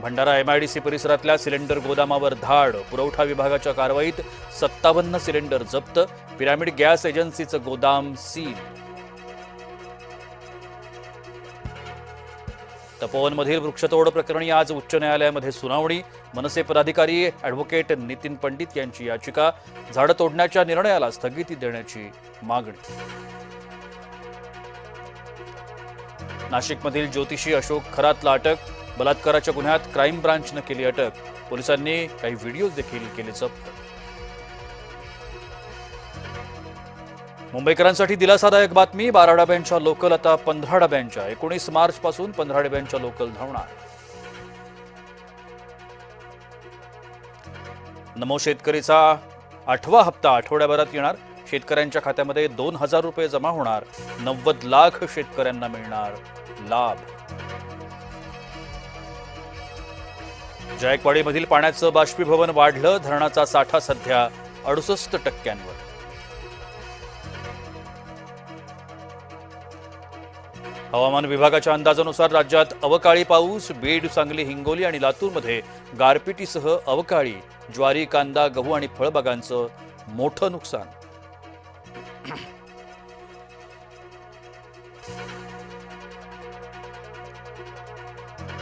Bhandara MIDC परिसरातल्या cylinder गोदामावर धाड, पुरवठा विभागाच्या कारवाईत 57 सिलेंडर जप्त, पिरामिड गॅस एजन्सीचं गोदाम सील. तपोवनमधील वृक्षतोड प्रकरणी आज उच्च न्यायालयामध्ये सुनावणी. मनसे पदाधिकारी ॲडव्होकेट नितीन पंडित यांची याचिका, झाडं तोडण्याच्या निर्णयाला स्थगिती देण्याची मागणी. नाशिकमधील ज्योतिषी अशोक खरातला अटक, बलात्काराच्या गुन्ह्यात क्राईम ब्रांचनं केली अटक. पोलिसांनी काही व्हिडिओ देखील केले जप्त. मुंबईकरांसाठी दिलासादायक बातमी, 12 डब्यांच्या लोकल आता 15 डब्यांच्या. 19 मार्च पासून 15 डब्यांच्या लोकल धावणार. नमो शेतकरीचा 8वा हप्ता आठवड्याभरात येणार. शेतकऱ्यांच्या खात्यामध्ये 2000 रुपये जमा होणार. 90 लाख शेतकऱ्यांना मिळणार लाभ. जायकवाडीमधील पाण्याचं बाष्पीभवन वाढलं. धरणाचा साठा सध्या 68%. हवामान विभागाच्या अंदाजानुसार राज्यात अवकाळी पाऊस. बीड, सांगली, हिंगोली आणि लातूरमध्ये गारपिटीसह अवकाळी. ज्वारी, कांदा, गहू आणि फळबागांचं मोठं नुकसान.